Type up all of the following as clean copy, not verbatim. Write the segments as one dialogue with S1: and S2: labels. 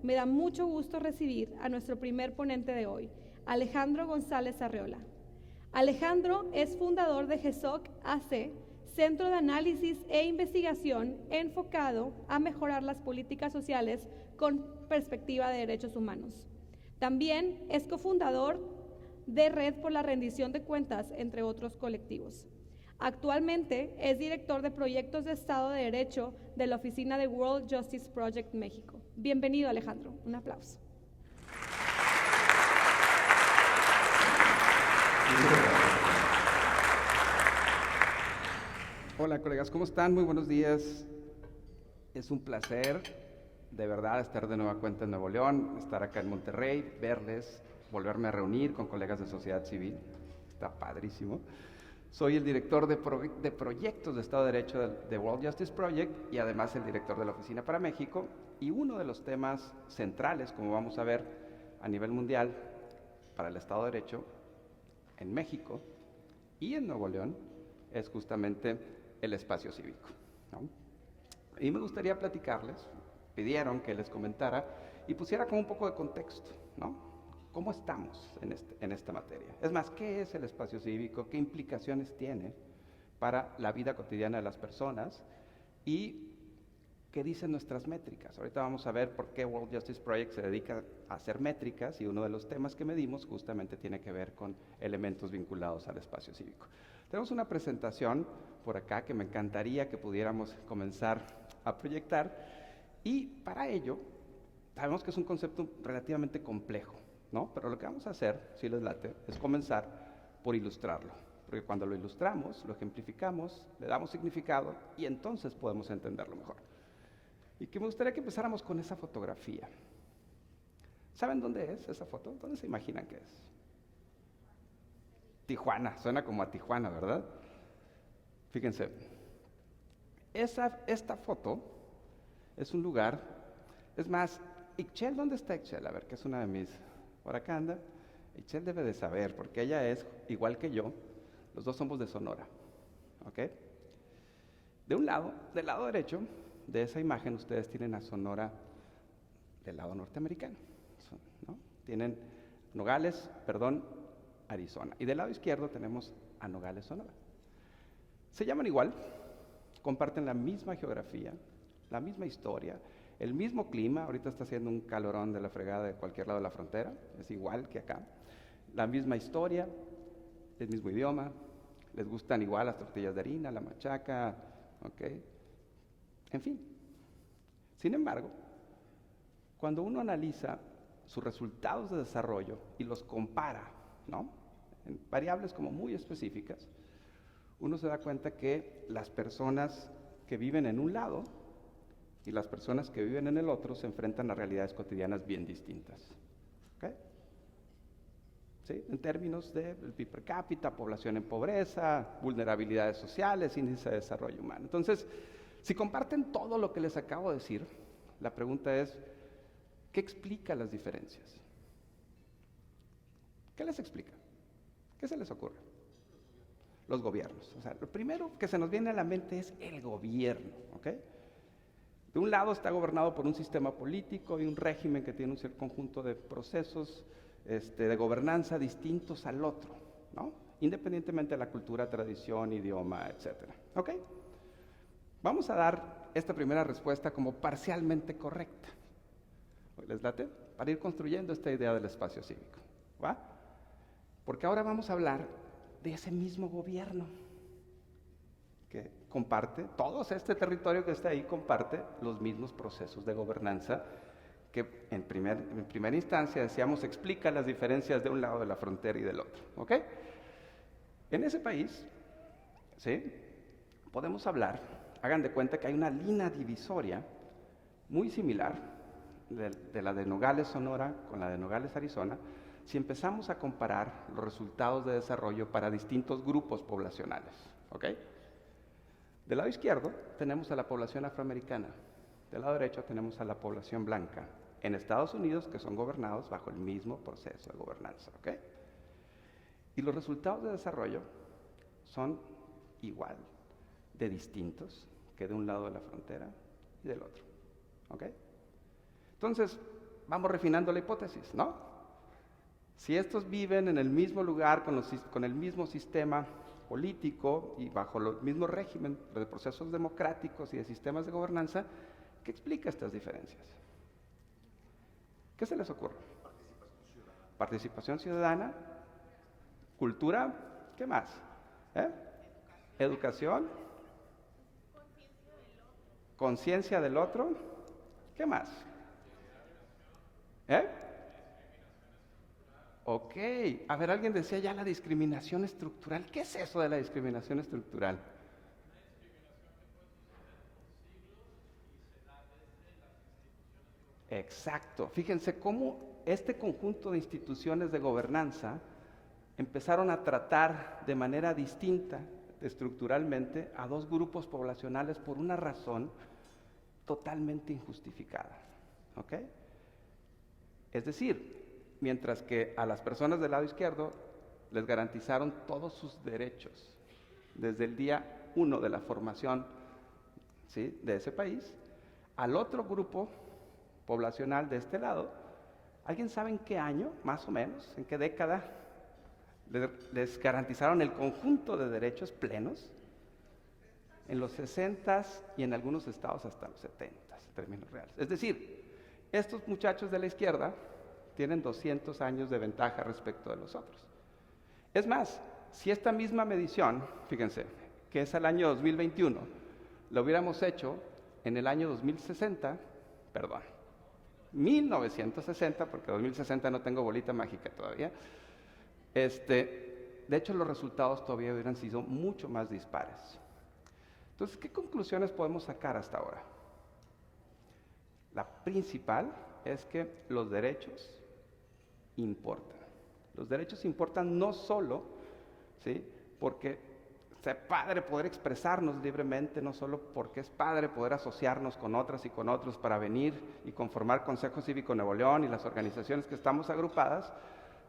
S1: me da mucho gusto recibir a nuestro primer ponente de hoy, Alejandro González Arreola. Alejandro es fundador de GESOC AC, Centro de Análisis e Investigación enfocado a mejorar las políticas sociales con perspectiva de derechos humanos. También es cofundador de Red por la Rendición de Cuentas, entre otros colectivos. Actualmente es director de Proyectos de Estado de Derecho de la oficina de World Justice Project México. Bienvenido, Alejandro. Un aplauso.
S2: Hola, colegas, ¿cómo están? Muy buenos días. Es un placer, de verdad, estar de nueva cuenta en Nuevo León, estar acá en Monterrey, verles, volverme a reunir con colegas de sociedad civil. Está padrísimo. Soy el director de Proyectos de Estado de Derecho de World Justice Project y además el director de la Oficina para México. Y uno de los temas centrales, como vamos a ver a nivel mundial, para el Estado de Derecho en México y en Nuevo León, es justamente el espacio cívico, ¿no? Y me gustaría platicarles, pidieron que les comentara y pusiera como un poco de contexto, ¿no? ¿Cómo estamos en esta materia? Es más, ¿qué es el espacio cívico? ¿Qué implicaciones tiene para la vida cotidiana de las personas? ¿Y qué dicen nuestras métricas? Ahorita vamos a ver por qué World Justice Project se dedica a hacer métricas y uno de los temas que medimos justamente tiene que ver con elementos vinculados al espacio cívico. Tenemos una presentación por acá que me encantaría que pudiéramos comenzar a proyectar y para ello sabemos que es un concepto relativamente complejo, ¿no? Pero lo que vamos a hacer, si les late, es comenzar por ilustrarlo, porque cuando lo ilustramos, lo ejemplificamos, le damos significado y entonces podemos entenderlo mejor. Y que me gustaría que empezáramos con esa fotografía. ¿Saben dónde es esa foto? ¿Dónde se imaginan que es? Tijuana, suena como a Tijuana, ¿verdad? Fíjense, esta foto es un lugar, es más, Ixchel, ¿dónde está Ixchel? A ver, que es una de mis, por acá anda. Ixchel debe de saber, porque ella es igual que yo, los dos somos de Sonora, ¿ok? De un lado, del lado derecho de esa imagen, ustedes tienen a Sonora del lado norteamericano, ¿no? Tienen Arizona. Y del lado izquierdo tenemos a Nogales, Sonora. Se llaman igual, comparten la misma geografía, la misma historia, el mismo clima. Ahorita está haciendo un calorón de la fregada de cualquier lado de la frontera, es igual que acá. La misma historia, el mismo idioma, les gustan igual las tortillas de harina, la machaca, ¿ok? En fin. Sin embargo, cuando uno analiza sus resultados de desarrollo y los compara, ¿no?, en variables como muy específicas, uno se da cuenta que las personas que viven en un lado y las personas que viven en el otro se enfrentan a realidades cotidianas bien distintas. ¿Okay? ¿Sí? En términos de PIB per cápita, población en pobreza, vulnerabilidades sociales, índice de desarrollo humano. Entonces, si comparten todo lo que les acabo de decir, la pregunta es, ¿qué explica las diferencias? ¿Qué les explica? ¿Qué se les ocurre? Los gobiernos. O sea, lo primero que se nos viene a la mente es el gobierno, ¿ok? De un lado está gobernado por un sistema político y un régimen que tiene un cierto conjunto de procesos de gobernanza distintos al otro, ¿no? Independientemente de la cultura, tradición, idioma, etcétera. ¿Ok? Vamos a dar esta primera respuesta como parcialmente correcta. ¿Les late? Para ir construyendo esta idea del espacio cívico, ¿va? Porque ahora vamos a hablar de ese mismo gobierno que comparte, todo este territorio que está ahí comparte los mismos procesos de gobernanza que en primera instancia decíamos explica las diferencias de un lado de la frontera y del otro, ¿ok? En ese país, ¿sí?, podemos hablar, hagan de cuenta que hay una línea divisoria muy similar de la de Nogales, Sonora, con la de Nogales, Arizona, si empezamos a comparar los resultados de desarrollo para distintos grupos poblacionales, ¿ok? Del lado izquierdo tenemos a la población afroamericana, del lado derecho tenemos a la población blanca, en Estados Unidos, que son gobernados bajo el mismo proceso de gobernanza, ¿ok? Y los resultados de desarrollo son igual de distintos que de un lado de la frontera y del otro, ¿ok? Entonces, vamos refinando la hipótesis, ¿no? Si estos viven en el mismo lugar, con el mismo sistema político y bajo el mismo régimen de procesos democráticos y de sistemas de gobernanza, ¿qué explica estas diferencias? ¿Qué se les ocurre? Participación ciudadana, cultura, ¿qué más? Educación, conciencia del otro, ¿qué más? Ok, a ver, alguien decía ya la discriminación estructural. ¿Qué es eso de la discriminación estructural? Exacto, fíjense cómo este conjunto de instituciones de gobernanza empezaron a tratar de manera distinta, estructuralmente, a dos grupos poblacionales por una razón totalmente injustificada, ¿ok? Es decir, mientras que a las personas del lado izquierdo les garantizaron todos sus derechos desde el día 1 de la formación, ¿sí?, de ese país, al otro grupo poblacional de este lado, ¿alguien sabe en qué año, más o menos, en qué década les garantizaron el conjunto de derechos plenos? En los 60s y en algunos estados hasta los 70s, en términos reales. Es decir, estos muchachos de la izquierda tienen 200 años de ventaja respecto de los otros. Es más, si esta misma medición, fíjense, que es al año 2021, lo hubiéramos hecho en el año 1960, porque 2060 no tengo bolita mágica todavía, de hecho los resultados todavía hubieran sido mucho más dispares. Entonces, ¿qué conclusiones podemos sacar hasta ahora? La principal es que los derechos importan. Los derechos importan no solo, ¿sí?, porque es padre poder expresarnos libremente, no solo porque es padre poder asociarnos con otras y con otros para venir y conformar Consejo Cívico Nuevo León y las organizaciones que estamos agrupadas,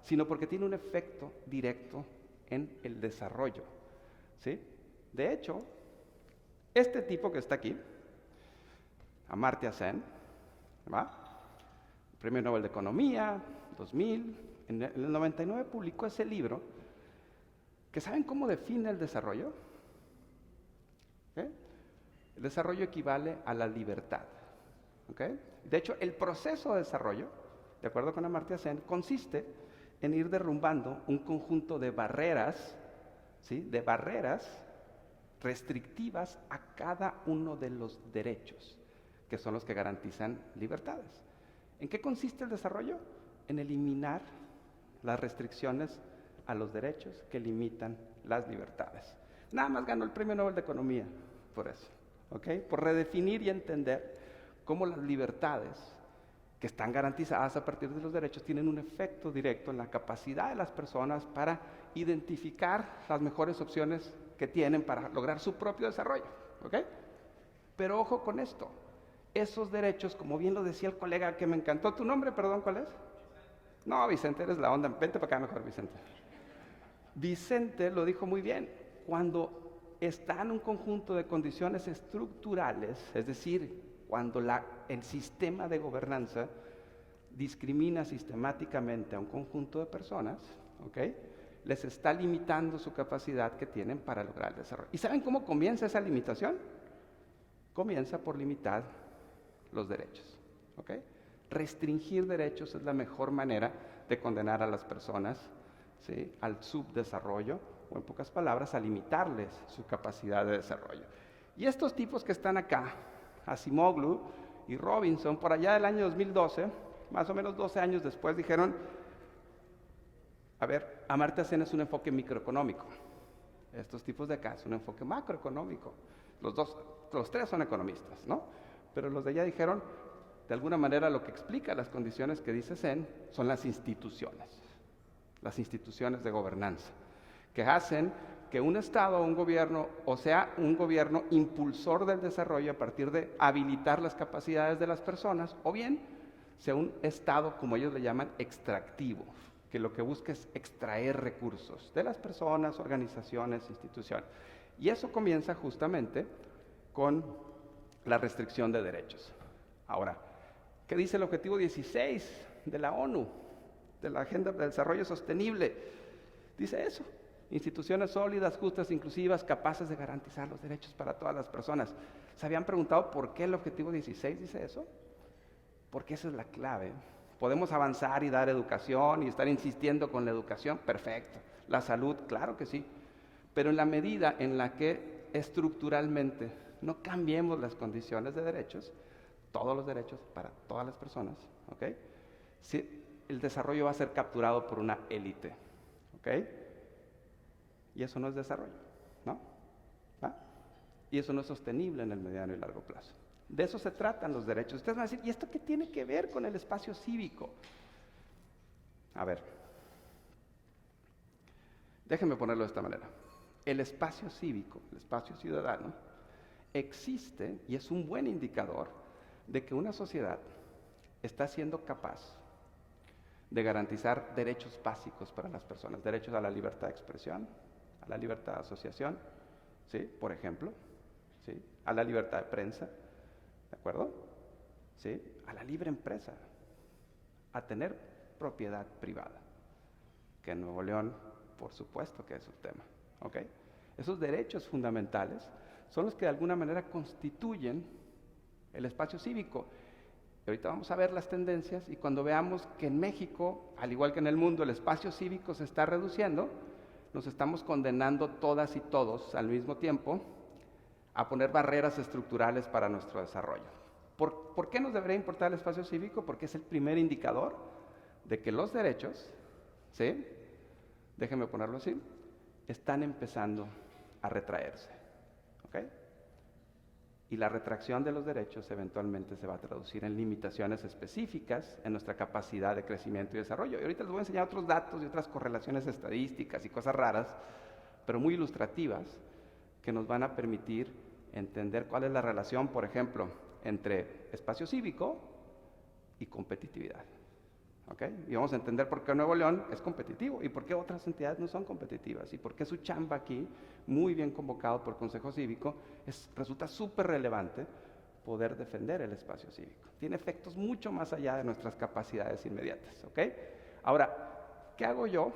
S2: sino porque tiene un efecto directo en el desarrollo, ¿sí? De hecho, este tipo que está aquí, Amartya Sen, ¿va?, Premio Nobel de Economía, 2000, en el 99 publicó ese libro, que ¿saben cómo define el desarrollo? El desarrollo equivale a la libertad, ¿ok? De hecho, el proceso de desarrollo, de acuerdo con Amartya Sen, consiste en ir derrumbando un conjunto de barreras, ¿sí?, de barreras restrictivas a cada uno de los derechos, que son los que garantizan libertades. ¿En qué consiste el desarrollo? En eliminar las restricciones a los derechos que limitan las libertades. Nada más ganó el Premio Nobel de Economía por eso, ¿ok? Por redefinir y entender cómo las libertades que están garantizadas a partir de los derechos tienen un efecto directo en la capacidad de las personas para identificar las mejores opciones que tienen para lograr su propio desarrollo, ¿ok? Pero ojo con esto, esos derechos, como bien lo decía el colega que me encantó, ¿tu nombre, perdón, cuál es? No, Vicente, eres la onda, vente para acá mejor, Vicente. Vicente lo dijo muy bien, cuando está en un conjunto de condiciones estructurales, es decir, cuando el sistema de gobernanza discrimina sistemáticamente a un conjunto de personas, ¿ok?, les está limitando su capacidad que tienen para lograr el desarrollo. ¿Y saben cómo comienza esa limitación? Comienza por limitar los derechos, ¿ok? Restringir derechos es la mejor manera de condenar a las personas, ¿sí?, al subdesarrollo, o en pocas palabras, a limitarles su capacidad de desarrollo. Y estos tipos que están acá, Acemoglu y Robinson, por allá del año 2012, más o menos 12 años después, dijeron, a ver, Amartya Sen es un enfoque microeconómico, estos tipos de acá es un enfoque macroeconómico. Los tres son economistas, ¿no? Pero los de allá dijeron, de alguna manera lo que explica las condiciones que dice Sen son las instituciones de gobernanza, que hacen que un Estado o un gobierno, o sea, un gobierno impulsor del desarrollo a partir de habilitar las capacidades de las personas, o bien sea un Estado, como ellos le llaman, extractivo, que lo que busca es extraer recursos de las personas, organizaciones, instituciones. Y eso comienza justamente con la restricción de derechos. Ahora, ¿Qué dice el objetivo 16 de la ONU, de la Agenda de Desarrollo Sostenible? Dice eso: instituciones sólidas, justas, inclusivas, capaces de garantizar los derechos para todas las personas. ¿Se habían preguntado por qué el objetivo 16 dice eso? Porque esa es la clave. Podemos avanzar y dar educación y estar insistiendo con la educación, perfecto. La salud, claro que sí. Pero en la medida en la que estructuralmente no cambiemos las condiciones de derechos, todos los derechos para todas las personas, ¿ok? Sí, el desarrollo va a ser capturado por una élite, ¿ok? Y eso no es desarrollo, ¿no? ¿Va? Y eso no es sostenible en el mediano y largo plazo. De eso se tratan los derechos. Ustedes van a decir, ¿y esto qué tiene que ver con el espacio cívico? A ver, déjenme ponerlo de esta manera. El espacio cívico, el espacio ciudadano, existe y es un buen indicador de que una sociedad está siendo capaz de garantizar derechos básicos para las personas, derechos a la libertad de expresión, a la libertad de asociación, ¿sí? Por ejemplo, ¿sí? A la libertad de prensa, ¿de acuerdo? ¿Sí? A la libre empresa, a tener propiedad privada, que en Nuevo León, por supuesto que es un tema, ¿ok? Esos derechos fundamentales son los que de alguna manera constituyen el espacio cívico. Y ahorita vamos a ver las tendencias, y cuando veamos que en México, al igual que en el mundo, el espacio cívico se está reduciendo, nos estamos condenando todas y todos al mismo tiempo a poner barreras estructurales para nuestro desarrollo. ¿Por qué nos debería importar el espacio cívico? Porque es el primer indicador de que los derechos, ¿sí? Déjenme ponerlo así, están empezando a retraerse, ¿ok? Y la retracción de los derechos eventualmente se va a traducir en limitaciones específicas en nuestra capacidad de crecimiento y desarrollo. Y ahorita les voy a enseñar otros datos y otras correlaciones estadísticas y cosas raras, pero muy ilustrativas, que nos van a permitir entender cuál es la relación, por ejemplo, entre espacio cívico y competitividad. ¿Ok? Y vamos a entender por qué Nuevo León es competitivo y por qué otras entidades no son competitivas y por qué su chamba aquí, muy bien convocado por Consejo Cívico, resulta súper relevante poder defender el espacio cívico. Tiene efectos mucho más allá de nuestras capacidades inmediatas. ¿Ok? Ahora, ¿qué hago yo?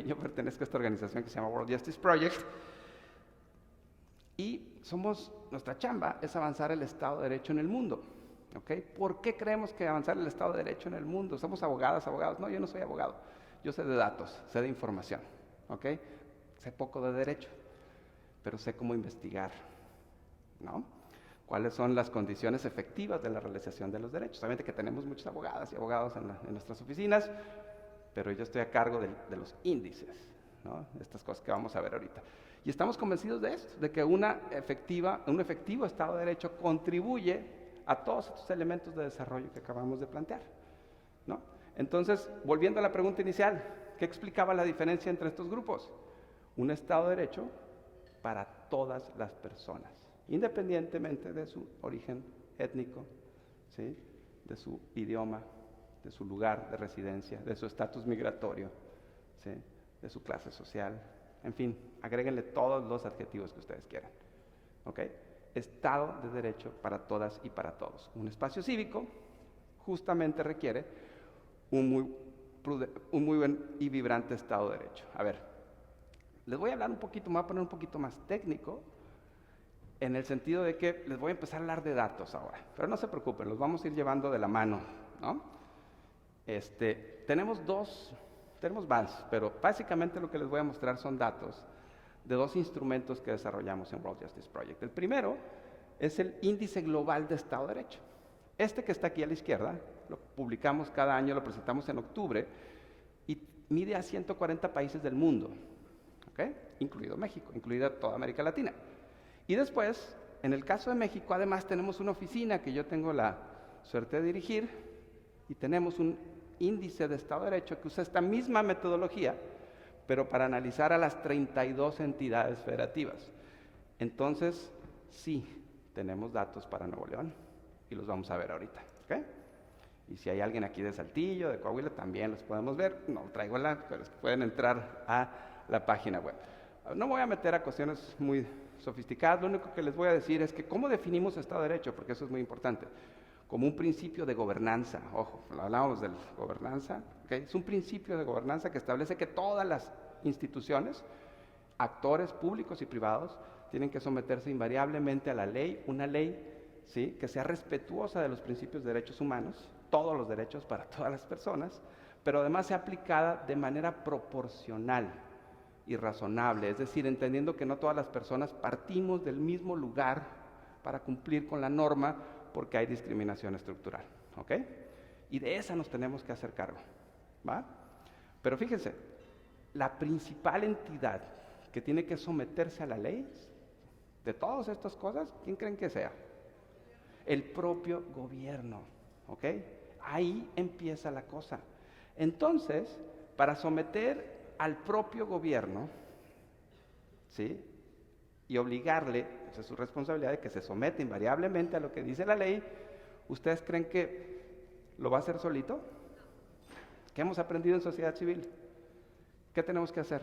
S2: Yo pertenezco a esta organización que se llama World Justice Project y nuestra chamba es avanzar el Estado de Derecho en el mundo. ¿Okay? ¿Por qué creemos que avanzar el Estado de Derecho en el mundo? ¿Somos abogados? No, yo no soy abogado. Yo sé de datos, sé de información. ¿Okay? Sé poco de derecho, pero sé cómo investigar, ¿no? ¿Cuáles son las condiciones efectivas de la realización de los derechos? Obviamente que tenemos muchos abogadas y abogados en nuestras oficinas, pero yo estoy a cargo de los índices, ¿no? Estas cosas que vamos a ver ahorita. Y estamos convencidos de esto, de que un efectivo Estado de Derecho contribuye a todos estos elementos de desarrollo que acabamos de plantear, ¿no? Entonces, volviendo a la pregunta inicial, ¿qué explicaba la diferencia entre estos grupos? Un Estado de Derecho para todas las personas, independientemente de su origen étnico, ¿sí? De su idioma, de su lugar de residencia, de su estatus migratorio, ¿sí? De su clase social, en fin, agréguenle todos los adjetivos que ustedes quieran, ¿ok? Estado de Derecho para todas y para todos. Un espacio cívico justamente requiere un muy buen y vibrante Estado de Derecho. A ver, les voy a hablar me voy a poner un poquito más técnico, en el sentido de que les voy a empezar a hablar de datos ahora, pero no se preocupen, los vamos a ir llevando de la mano, ¿no? Tenemos más, pero básicamente lo que les voy a mostrar son datos de dos instrumentos que desarrollamos en World Justice Project. El primero es el Índice Global de Estado de Derecho. Este que está aquí a la izquierda, lo publicamos cada año, lo presentamos en octubre, y mide a 140 países del mundo, ¿okay? Incluido México, incluida toda América Latina. Y después, en el caso de México, además tenemos una oficina que yo tengo la suerte de dirigir, y tenemos un índice de Estado de Derecho que usa esta misma metodología, pero para analizar a las 32 entidades federativas. Entonces, sí, tenemos datos para Nuevo León y los vamos a ver ahorita, ¿ok? Y si hay alguien aquí de Saltillo, de Coahuila, también los podemos ver. No traigo pero es que pueden entrar a la página web. No me voy a meter a cuestiones muy sofisticadas, lo único que les voy a decir es que ¿cómo definimos Estado de Derecho? Porque eso es muy importante. como un principio de gobernanza. Ojo, hablábamos de la gobernanza, ¿okay? Es un principio de gobernanza que establece que todas las instituciones, actores públicos y privados, tienen que someterse invariablemente a la ley, una ley, ¿sí?, que sea respetuosa de los principios de derechos humanos, todos los derechos para todas las personas, pero además sea aplicada de manera proporcional y razonable, es decir, entendiendo que no todas las personas partimos del mismo lugar para cumplir con la norma porque hay discriminación estructural, ¿ok? Y de esa nos tenemos que hacer cargo, ¿va? Pero fíjense, la principal entidad que tiene que someterse a la ley de todas estas cosas, ¿quién creen que sea? El propio gobierno, ¿ok? Ahí empieza la cosa. Entonces, para someter al propio gobierno, ¿sí?, y obligarle, esa es su responsabilidad, de que se someta invariablemente a lo que dice la ley, ¿ustedes creen que lo va a hacer solito? ¿Qué hemos aprendido en sociedad civil? ¿Qué tenemos que hacer?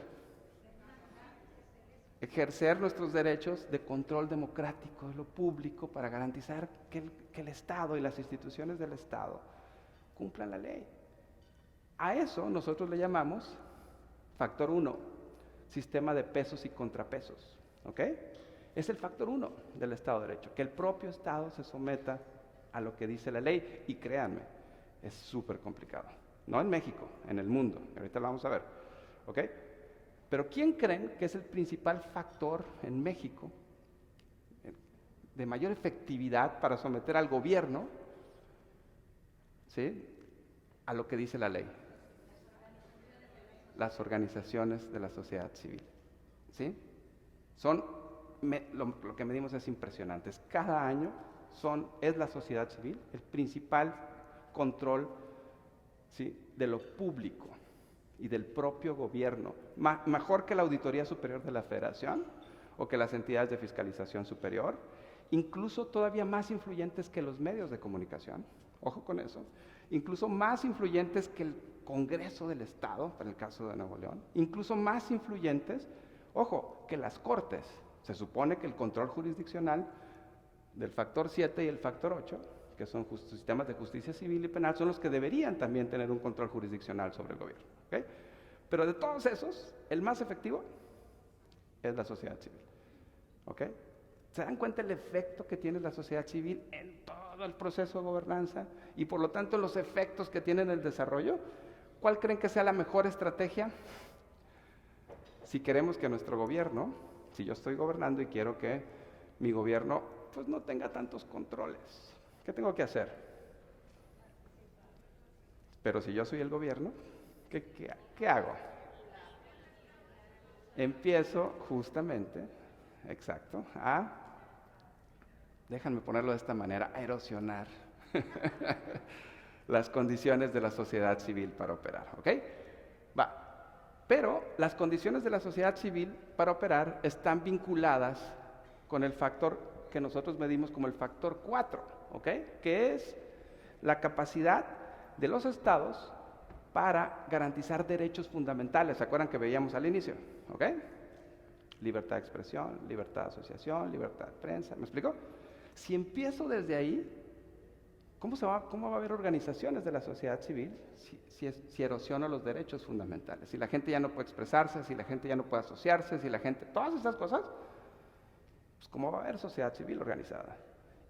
S2: Ejercer nuestros derechos de control democrático de lo público para garantizar que el Estado y las instituciones del Estado cumplan la ley. A eso nosotros le llamamos factor 1, sistema de pesos y contrapesos, ¿ok? Es el factor 1 del Estado de Derecho, que el propio Estado se someta a lo que dice la ley, y créanme, es súper complicado. No en México, en el mundo, ahorita lo vamos a ver, ¿ok? Pero ¿quién creen que es el principal factor en México de mayor efectividad para someter al gobierno, ¿sí?, a lo que dice la ley? Las organizaciones de la sociedad civil, ¿sí? Lo que medimos es impresionante. Cada año es la sociedad civil el principal control, ¿sí?, de lo público y del propio gobierno, mejor que la Auditoría Superior de la Federación o que las entidades de fiscalización superior, incluso todavía más influyentes que los medios de comunicación, ojo con eso, incluso más influyentes que el Congreso del Estado, para el caso de Nuevo León, incluso más influyentes, ojo, que las Cortes. Se supone que el control jurisdiccional del factor 7 y el factor 8, que son sistemas de justicia civil y penal, son los que deberían también tener un control jurisdiccional sobre el gobierno, ¿okay? Pero de todos esos, el más efectivo es la sociedad civil, ¿ok? ¿Se dan cuenta el efecto que tiene la sociedad civil en todo el proceso de gobernanza y por lo tanto los efectos que tiene en el desarrollo? ¿Cuál creen que sea la mejor estrategia? Si queremos que nuestro gobierno, si yo estoy gobernando y quiero que mi gobierno pues no tenga tantos controles, ¿qué tengo que hacer? Pero si yo soy el gobierno, ¿qué hago? Empiezo justamente, exacto, déjenme ponerlo de esta manera, a erosionar las condiciones de la sociedad civil para operar, ¿ok? Pero las condiciones de la sociedad civil para operar están vinculadas con el factor que nosotros medimos como el factor 4, ¿ok? Que es la capacidad de los estados para garantizar derechos fundamentales. ¿Se acuerdan que veíamos al inicio? ¿Ok? Libertad de expresión, libertad de asociación, libertad de prensa. ¿Me explico? Si empiezo desde ahí, ¿cómo va a haber organizaciones de la sociedad civil si erosiona los derechos fundamentales? Si la gente ya no puede expresarse, si la gente ya no puede asociarse, si la gente... Todas esas cosas, pues ¿cómo va a haber sociedad civil organizada?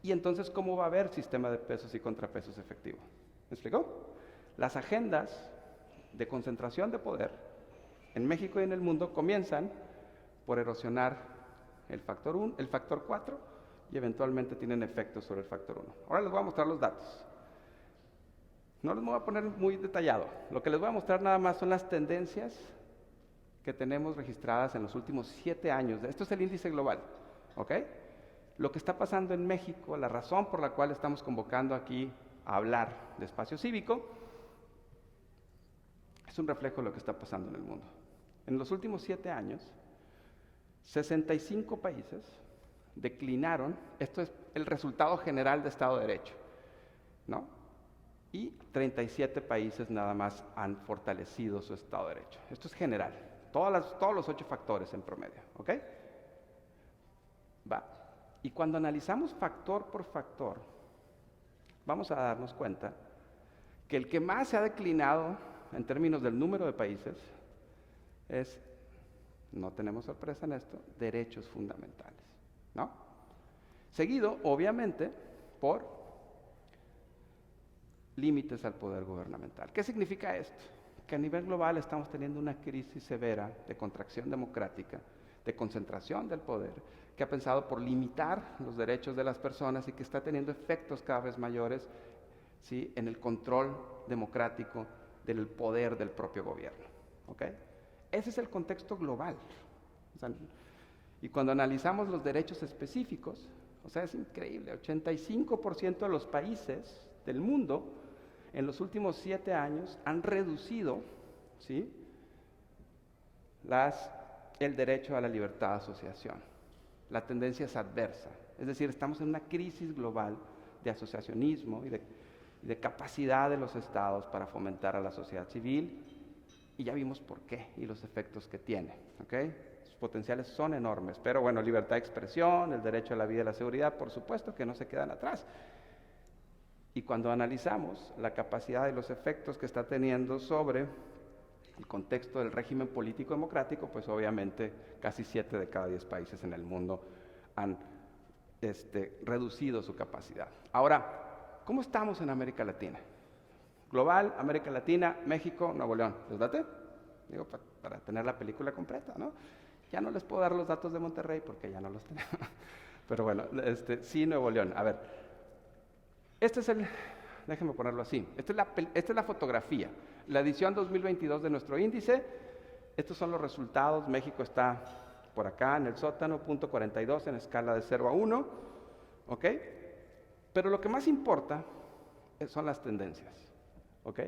S2: Y entonces, ¿cómo va a haber sistema de pesos y contrapesos efectivo? ¿Me explico? Las agendas de concentración de poder en México y en el mundo comienzan por erosionar el factor 1, el factor 4, y eventualmente tienen efectos sobre el factor 1. Ahora les voy a mostrar los datos. No les voy a poner muy detallado. Lo que les voy a mostrar nada más son las tendencias que tenemos registradas en los últimos 7 años. Esto es el índice global, ¿ok? Lo que está pasando en México, la razón por la cual estamos convocando aquí a hablar de espacio cívico, es un reflejo de lo que está pasando en el mundo. En los últimos 7 años, 65 países declinaron, esto es el resultado general de Estado de Derecho, ¿no? Y 37 países nada más han fortalecido su Estado de Derecho. Esto es general, todos los 8 factores en promedio, ¿ok? Y cuando analizamos factor por factor, vamos a darnos cuenta que el que más se ha declinado en términos del número de países es, no tenemos sorpresa en esto, derechos fundamentales, ¿no? Seguido, obviamente, por límites al poder gubernamental. ¿Qué significa esto? Que a nivel global estamos teniendo una crisis severa de contracción democrática, de concentración del poder, que ha pensado por limitar los derechos de las personas y que está teniendo efectos cada vez mayores, ¿sí?, en el control democrático del poder del propio gobierno. ¿Ok? Ese es el contexto global. O sea, y cuando analizamos los derechos específicos, o sea, es increíble, 85% de los países del mundo en los últimos 7 años han reducido, ¿sí?, el derecho a la libertad de asociación. La tendencia es adversa, es decir, estamos en una crisis global de asociacionismo y de capacidad de los estados para fomentar a la sociedad civil, y ya vimos por qué y los efectos que tiene, ¿ok? Sus potenciales son enormes, pero bueno, libertad de expresión, el derecho a la vida y la seguridad, por supuesto que no se quedan atrás. Y cuando analizamos la capacidad y los efectos que está teniendo sobre el contexto del régimen político democrático, pues obviamente casi 7 de cada 10 países en el mundo han reducido su capacidad. Ahora, ¿cómo estamos en América Latina? Global, América Latina, México, Nuevo León. ¿Les date? Digo, para tener la película completa, ¿no? Ya no les puedo dar los datos de Monterrey porque ya no los tenemos. Pero bueno, sí, Nuevo León. A ver, déjenme ponerlo así. Esta es la fotografía, la edición 2022 de nuestro índice. Estos son los resultados. México está por acá en el sótano, punto 42 en escala de 0 a 1. ¿Ok? Pero lo que más importa son las tendencias. ¿Ok?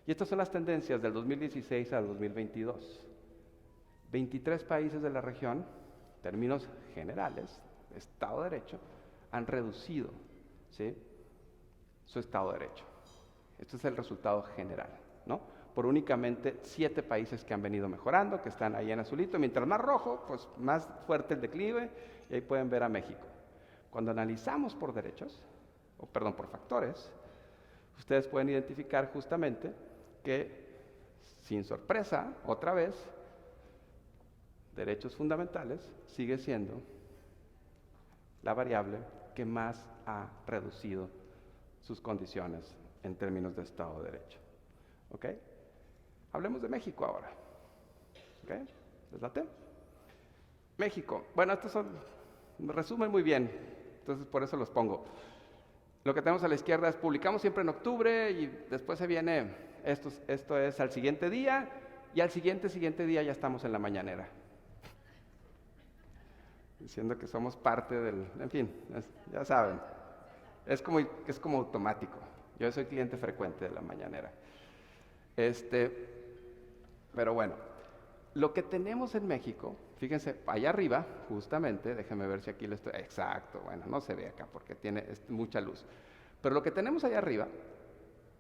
S2: Y estas son las tendencias del 2016 al 2022. 23 países de la región, en términos generales, Estado de Derecho, han reducido, ¿sí?, su Estado de Derecho. Este es el resultado general, ¿no? Por únicamente 7 países que han venido mejorando, que están ahí en azulito. Mientras más rojo, pues más fuerte el declive, y ahí pueden ver a México. Cuando analizamos por derechos, por factores, ustedes pueden identificar justamente que, sin sorpresa, otra vez, derechos fundamentales sigue siendo la variable que más ha reducido sus condiciones en términos de Estado de Derecho. ¿Ok? Hablemos de México ahora. ¿Ok? ¿Les late? México. Bueno, estos me resumen muy bien, entonces por eso los pongo. Lo que tenemos a la izquierda es, publicamos siempre en octubre y después se viene, esto es al siguiente día, y al siguiente día ya estamos en la mañanera. Diciendo que somos parte del, en fin, ya saben, es como automático. Yo soy cliente frecuente de la mañanera. Pero bueno, lo que tenemos en México, fíjense, allá arriba, justamente, déjenme ver si aquí lo estoy, exacto, bueno, no se ve acá porque tiene mucha luz. Pero lo que tenemos allá arriba,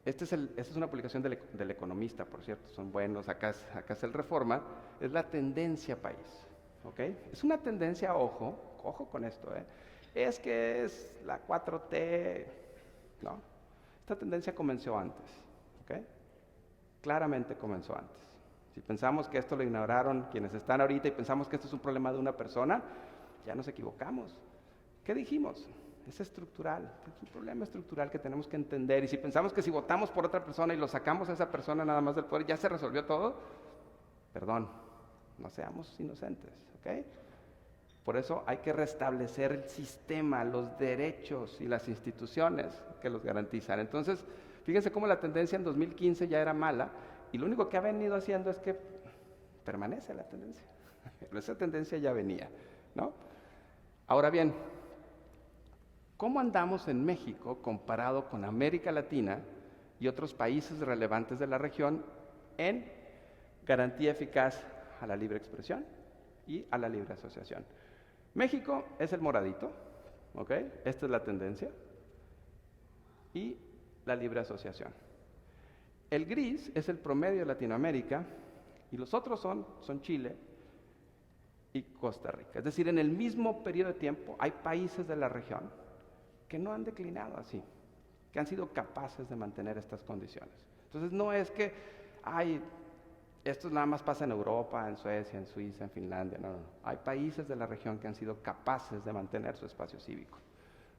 S2: esta es una publicación del Economista, por cierto, son buenos, acá es el Reforma, es la tendencia país, ¿ok? Es una tendencia, ojo con esto, es que es la 4T, ¿no? Esta tendencia comenzó antes, ¿ok? Claramente comenzó antes. Si pensamos que esto lo ignoraron quienes están ahorita y pensamos que esto es un problema de una persona, ya nos equivocamos. ¿Qué dijimos? Es estructural, es un problema estructural que tenemos que entender. Y si pensamos que si votamos por otra persona y lo sacamos a esa persona nada más del poder, ya se resolvió todo, perdón, no seamos inocentes, ¿ok? Por eso hay que restablecer el sistema, los derechos y las instituciones que los garantizan. Entonces, fíjense cómo la tendencia en 2015 ya era mala, y lo único que ha venido haciendo es que permanece la tendencia. Pero esa tendencia ya venía, ¿no? Ahora bien, ¿cómo andamos en México comparado con América Latina y otros países relevantes de la región en garantía eficaz a la libre expresión y a la libre asociación? México es el moradito, ¿ok? Esta es la tendencia. Y la libre asociación. El gris es el promedio de Latinoamérica y los otros son Chile y Costa Rica. Es decir, en el mismo periodo de tiempo hay países de la región que no han declinado así, que han sido capaces de mantener estas condiciones. Entonces no es que, esto nada más pasa en Europa, en Suecia, en Suiza, en Finlandia, no. Hay países de la región que han sido capaces de mantener su espacio cívico,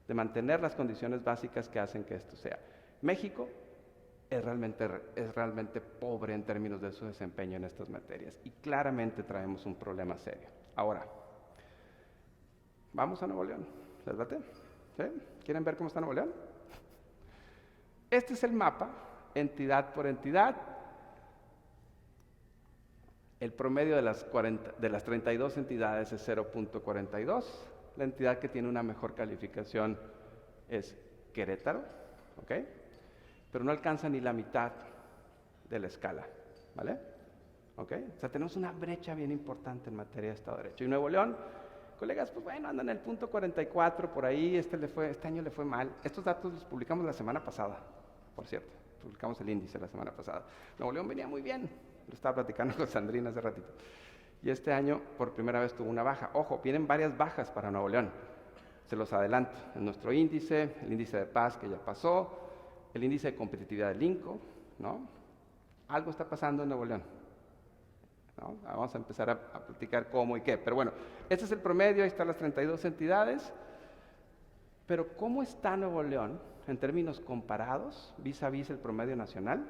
S2: de mantener las condiciones básicas que hacen que esto sea. México es realmente pobre en términos de su desempeño en estas materias y claramente traemos un problema serio. Ahora, vamos a Nuevo León, ¿les late? ¿Sí? ¿Quieren ver cómo está Nuevo León? Este es el mapa, entidad por entidad. El promedio de las 32 entidades es 0.42. La entidad que tiene una mejor calificación es Querétaro, ¿ok? Pero no alcanza ni la mitad de la escala, ¿vale? ¿Ok? O sea, tenemos una brecha bien importante en materia de Estado de Derecho. Y Nuevo León, colegas, pues bueno, andan en el punto 44, por ahí, este año le fue mal. Estos datos los publicamos la semana pasada, por cierto. Publicamos el índice la semana pasada. Nuevo León venía muy bien. Lo estaba platicando con Sandrina hace ratito. Y este año, por primera vez, tuvo una baja. Ojo, vienen varias bajas para Nuevo León. Se los adelanto. En nuestro índice, el índice de paz que ya pasó, el índice de competitividad del INCO, ¿no? Algo está pasando en Nuevo León, ¿no? Vamos a empezar a platicar cómo y qué. Pero bueno, este es el promedio, ahí están las 32 entidades. Pero ¿cómo está Nuevo León en términos comparados, vis a vis el promedio nacional?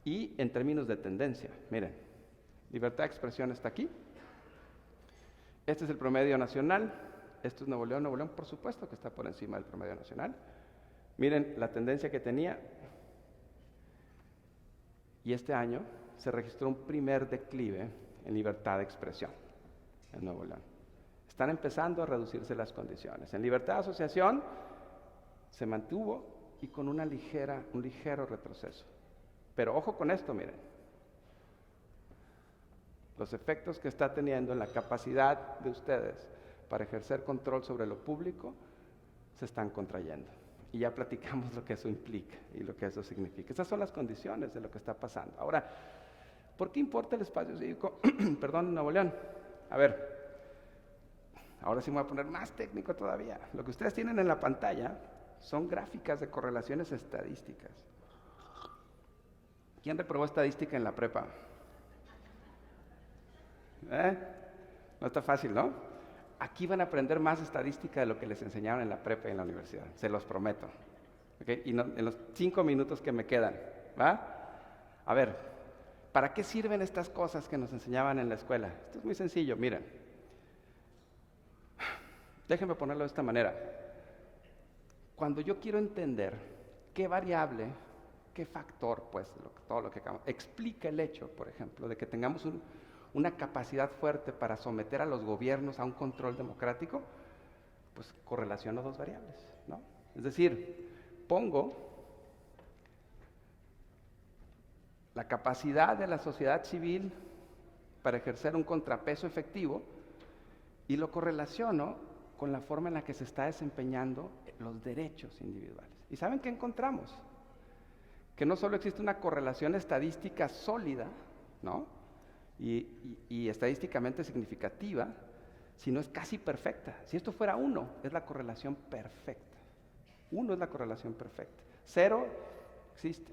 S2: Y en términos de tendencia, miren, libertad de expresión está aquí. Este es el promedio nacional. Esto es Nuevo León. Nuevo León, por supuesto que está por encima del promedio nacional. Miren la tendencia que tenía. Y este año se registró un primer declive en libertad de expresión en Nuevo León. Están empezando a reducirse las condiciones. En libertad de asociación se mantuvo y con un ligero retroceso. Pero ojo con esto, miren. Los efectos que está teniendo en la capacidad de ustedes para ejercer control sobre lo público se están contrayendo. Y ya platicamos lo que eso implica y lo que eso significa. Esas son las condiciones de lo que está pasando. Ahora, ¿por qué importa el espacio cívico? Perdón, Nuevo León. A ver, ahora sí me voy a poner más técnico todavía. Lo que ustedes tienen en la pantalla son gráficas de correlaciones estadísticas. ¿Quién reprobó estadística en la prepa? No está fácil, ¿no? Aquí van a aprender más estadística de lo que les enseñaron en la prepa y en la universidad, se los prometo. ¿Okay? Y no, en los 5 minutos que me quedan, ¿va? A ver, ¿para qué sirven estas cosas que nos enseñaban en la escuela? Esto es muy sencillo, miren. Déjenme ponerlo de esta manera. Cuando yo quiero entender qué variable, qué factor, pues, todo lo que acabamos, explica el hecho, por ejemplo, de que tengamos una capacidad fuerte para someter a los gobiernos a un control democrático, pues correlaciono dos variables, ¿no? Es decir, pongo la capacidad de la sociedad civil para ejercer un contrapeso efectivo y lo correlaciono con la forma en la que se está desempeñando los derechos individuales. ¿Y saben qué encontramos? Que no solo existe una correlación estadística sólida, ¿no? Y estadísticamente significativa, sino es casi perfecta. Si esto fuera 1, es la correlación perfecta. 1 es la correlación perfecta. 0 existe.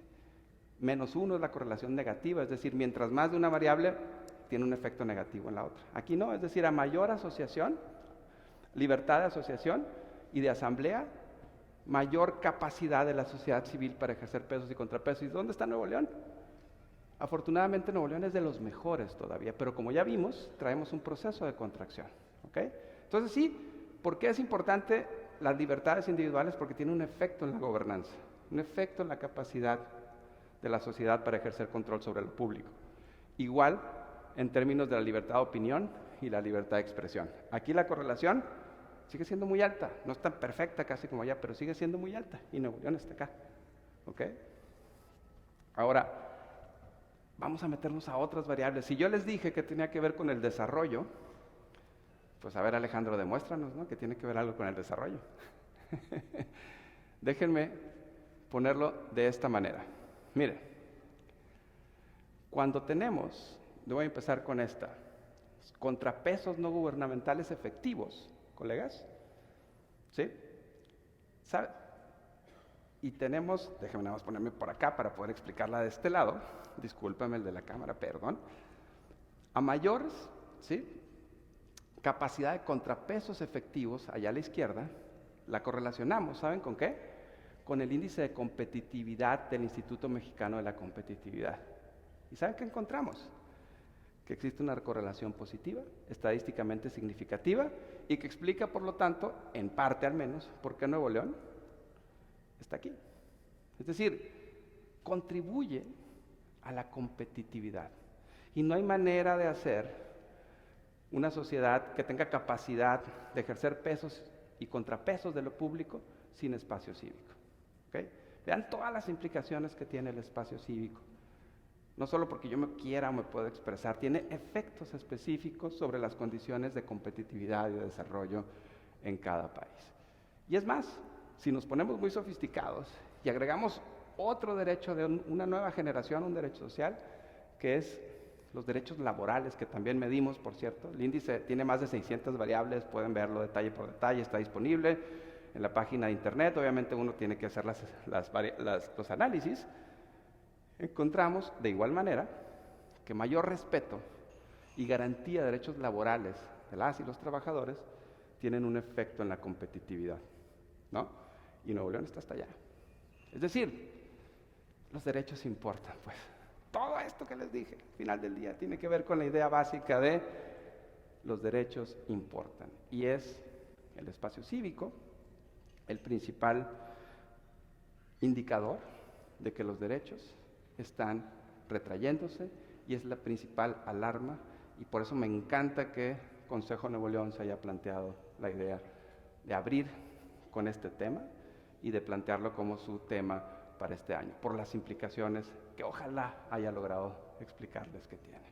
S2: -1 es la correlación negativa, es decir, mientras más de una variable, tiene un efecto negativo en la otra. Aquí no, es decir, a mayor asociación, libertad de asociación y de asamblea, mayor capacidad de la sociedad civil para ejercer pesos y contrapesos. ¿Y dónde está Nuevo León? Afortunadamente Nuevo León es de los mejores todavía, pero como ya vimos, traemos un proceso de contracción, ¿ok? Entonces sí, ¿por qué es importante las libertades individuales? Porque tiene un efecto en la gobernanza, un efecto en la capacidad de la sociedad para ejercer control sobre lo público. Igual en términos de la libertad de opinión y la libertad de expresión. Aquí la correlación sigue siendo muy alta, no es tan perfecta casi como allá, pero sigue siendo muy alta y Nuevo León está acá, ¿ok? Ahora, vamos a meternos a otras variables. Si yo les dije que tenía que ver con el desarrollo, pues a ver, Alejandro, demuéstranos, ¿no? Que tiene que ver algo con el desarrollo. Déjenme ponerlo de esta manera. Mire, cuando tenemos, voy a empezar con esta, contrapesos no gubernamentales efectivos, colegas, ¿sí? ¿Sabe? Y tenemos, déjenme nada más ponerme por acá para poder explicarla de este lado, discúlpame el de la cámara, perdón. A mayores, ¿sí?, capacidad de contrapesos efectivos, allá a la izquierda, la correlacionamos, ¿saben con qué? Con el índice de competitividad del Instituto Mexicano de la Competitividad. ¿Y saben qué encontramos? Que existe una correlación positiva, estadísticamente significativa, y que explica, por lo tanto, en parte al menos, por qué Nuevo León está aquí. Es decir, contribuye a la competitividad. Y no hay manera de hacer una sociedad que tenga capacidad de ejercer pesos y contrapesos de lo público sin espacio cívico. ¿Okay? Vean todas las implicaciones que tiene el espacio cívico. No solo porque yo me quiera o me pueda expresar, tiene efectos específicos sobre las condiciones de competitividad y de desarrollo en cada país. Y es más, si nos ponemos muy sofisticados y agregamos otro derecho de una nueva generación, un derecho social, que es los derechos laborales, que también medimos, por cierto. El índice tiene más de 600 variables, pueden verlo detalle por detalle, está disponible en la página de internet. Obviamente uno tiene que hacer los análisis. Encontramos, de igual manera, que mayor respeto y garantía de derechos laborales de las y los trabajadores tienen un efecto en la competitividad, ¿no? Y Nuevo León está hasta allá. Es decir, los derechos importan, pues. Todo esto que les dije, al final del día, tiene que ver con la idea básica de los derechos importan. Y es el espacio cívico el principal indicador de que los derechos están retrayéndose y es la principal alarma. Y por eso me encanta que Consejo Nuevo León se haya planteado la idea de abrir con este tema y de plantearlo como su tema para este año, por las implicaciones que ojalá haya logrado explicarles que tiene.